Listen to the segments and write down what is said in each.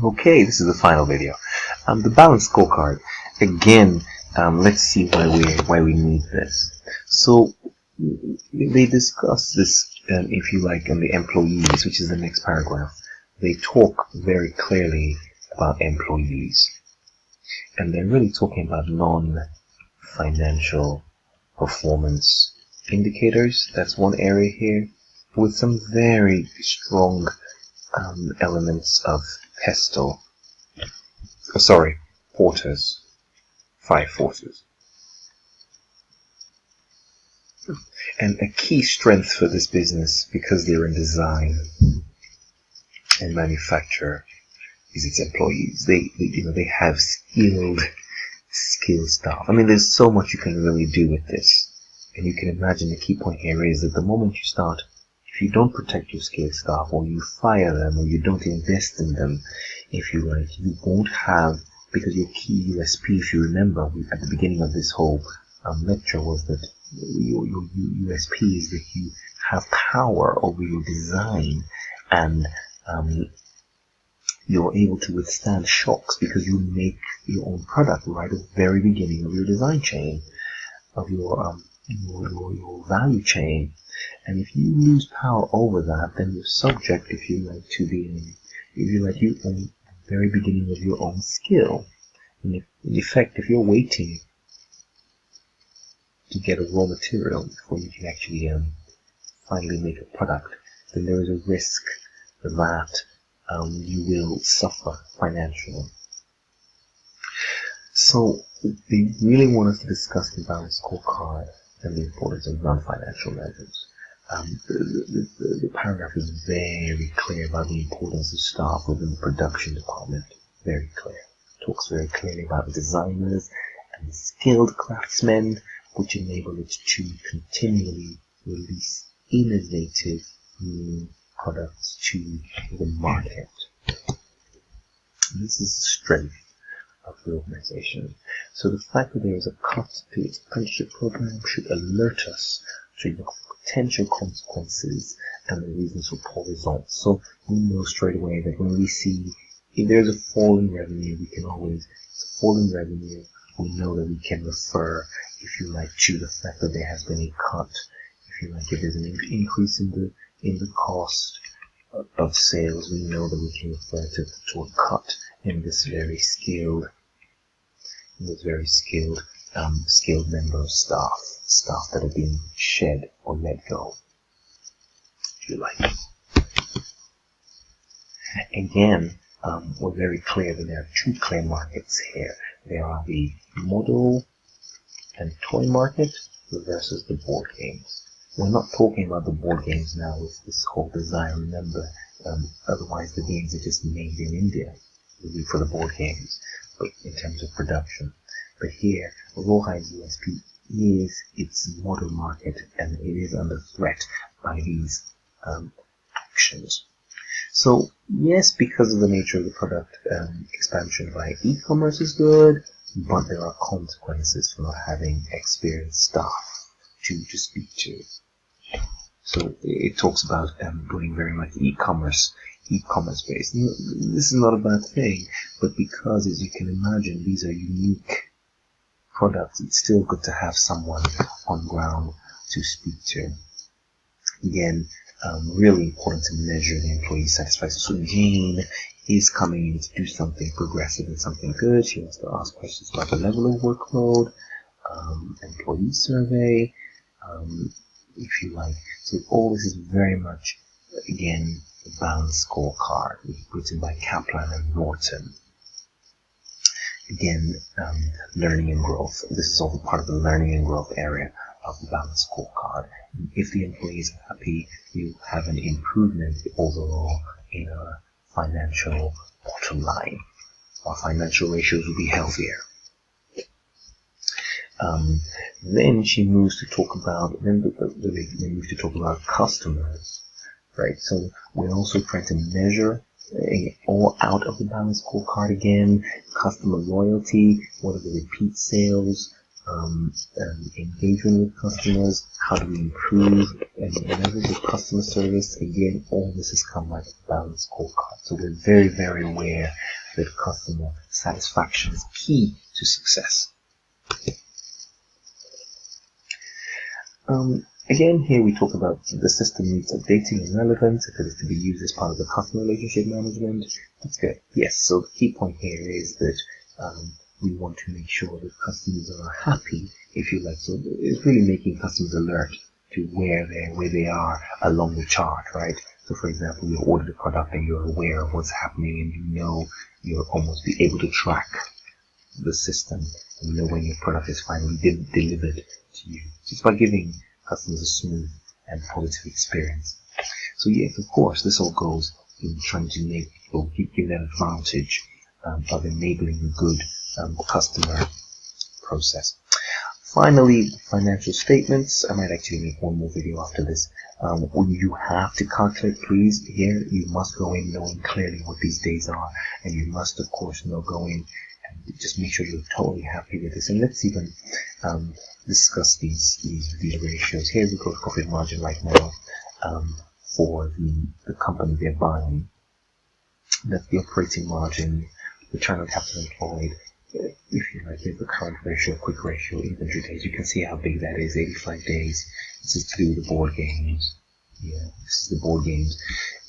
Okay, this is the final video. The balance scorecard. Again, let's see why we need this. So they discuss this, if you like, on the employees, which is the next paragraph. They talk very clearly about employees, and they're really talking about non-financial performance indicators. That's one area here, with some very strong elements of Porter's 5 forces. And a key strength for this business, because they're in design and manufacture, is its employees. They have skilled staff. I mean, there's so much you can really do with this. And you can imagine the key point here is that the moment you start, if you don't protect your skilled staff, or you fire them, or you don't invest in them, if you like, you won't have, because your key USP, if you remember, at the beginning of this whole lecture, was that your USP is that you have power over your design, and you're able to withstand shocks because you make your own product right at the very beginning of your design chain, of your value chain. And if you lose power over that, then you're subject, if you like, to being, you at the very beginning of your own skill. And in effect, if you're waiting to get a raw material before you can actually finally make a product, then there is a risk that you will suffer financially. So they really want us to discuss the balanced scorecard and the importance of non-financial measures. The paragraph is very clear about the importance of staff within the production department. Very clear. It talks very clearly about the designers and the skilled craftsmen, which enable it to continually release innovative new products to the market. This is the strength of the organization. So the fact that there is a cut to its apprenticeship program should alert us to the potential consequences and the reasons for poor results. So we know straight away that when we see if there's a fall in revenue, we know that we can refer, if you like, to the fact that there has been a cut. If you like, if there's an increase in the cost of sales, we know that we can refer to a cut in this very skilled member of staff that have been shed or let go, if you like. Again, we're very clear that there are two clear markets here. There are the model and toy market versus the board games. We're not talking about the board games now with this whole design. Remember, otherwise the games are just made in India for the board games, but in terms of production. But here, Rawhide's USP is its model market, and it is under threat by these actions. So yes, because of the nature of the product, expansion via e-commerce is good, but there are consequences for not having experienced staff to speak to. So it talks about going very much e-commerce based. This is not a bad thing, but because, as you can imagine, these are unique products, it's still good to have someone on ground to speak to. Again, really important to measure the employee satisfaction. So Jane is coming in to do something progressive and something good. She wants to ask questions about the level of workload, employee survey, if you like. So all this is very much, again, the balanced scorecard, written by Kaplan and Norton. Again, learning and growth. This is also part of the learning and growth area of the balanced scorecard. If the employee is happy, you have an improvement overall in our financial bottom line. Our financial ratios will be healthier. Then she moves to talk about, they move to talk about customers, right? So we're also trying to measure all out of the balanced scorecard again, customer loyalty, what are the repeat sales, engagement with customers, how do we improve and leverage the customer service. Again, all this has come like a balanced scorecard. So we're very, very aware that customer satisfaction is key to success. Again, here we talk about the system needs updating and relevance if it is to be used as part of the customer relationship management. That's good. Yes, so the key point here is that we want to make sure that customers are happy, if you like. So it's really making customers alert to where they are along the chart, right? So for example, you ordered a product and you're aware of what's happening, and you know you'll almost be able to track the system and know when your product is finally delivered to you. Just by giving customers a smooth and positive experience. So yes, of course, this all goes in trying to make or give that advantage of enabling a good customer process. Finally, financial statements. I might actually make one more video after this. When you have to calculate, please, here you must go in knowing clearly what these days are, and you must, of course, go in and just make sure you're totally happy with this. And let's even discuss these ratios. Here's the gross profit margin right now for the company they're buying. That's the operating margin, return on capital employed. If you like, the current ratio, quick ratio, inventory days. You can see how big that is, 85 days. This is to do with the board games. Yeah, this is the board games.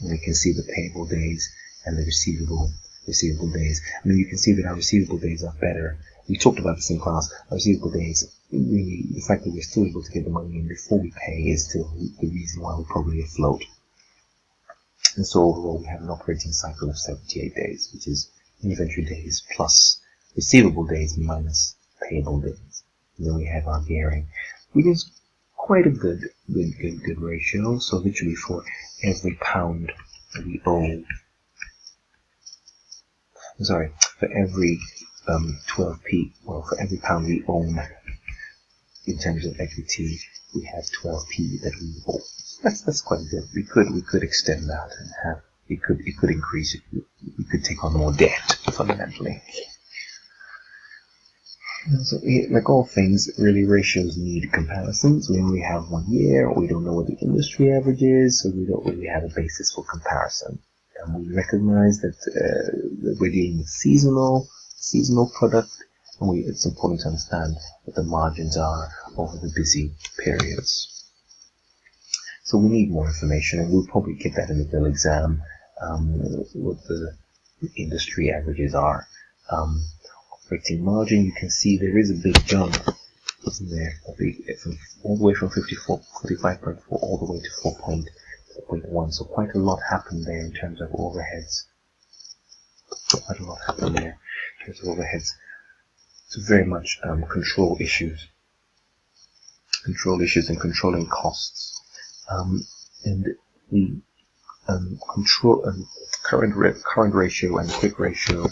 And we can see the payable days and the receivable days. I mean, you can see that our receivable days are better. We talked about this in class. Our receivable days, really, the fact that we're still able to get the money in before we pay is still the reason why we're probably afloat. And so overall, we have an operating cycle of 78 days, which is inventory days plus receivable days minus payable days. And then we have our gearing, which is quite a good ratio. So literally for every pound we owe, for every 12p, well, for every pound we own in terms of equity, we have 12p that we owe. That's quite good. We could extend that and have it could increase it. We could take on more debt fundamentally. So, like all things, really, ratios need comparisons. We only have 1 year, we don't know what the industry average is, so we don't really have a basis for comparison. And we recognize that we're dealing with seasonal product, and it's important to understand what the margins are over the busy periods. So we need more information, and we'll probably get that in the bill exam, what the industry averages are. Operating margin, you can see there is a big jump, isn't there? All the way from 45.4 all the way to 4.1. So quite a lot happened there in terms of overheads. So very much control issues and controlling costs. And the current ratio and quick ratio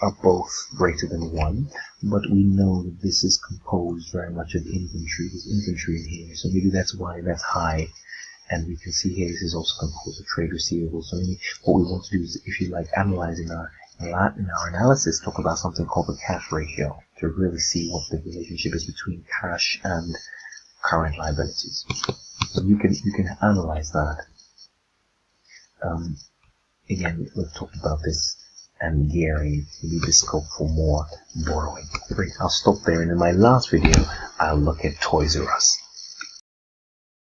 are both greater than 1, but we know that this is composed very much of inventory. There's inventory in here, so maybe that's why that's high. And we can see here this is also composed of trade receivables. So maybe what we want to do is, if you like, analyzing in our analysis, talk about something called the cash ratio to really see what the relationship is between cash and current liabilities. So you can analyze that. Again, we've talked about this. And gearing, maybe the scope for more borrowing. Great, I'll stop there, and in my last video, I'll look at Toys R Us.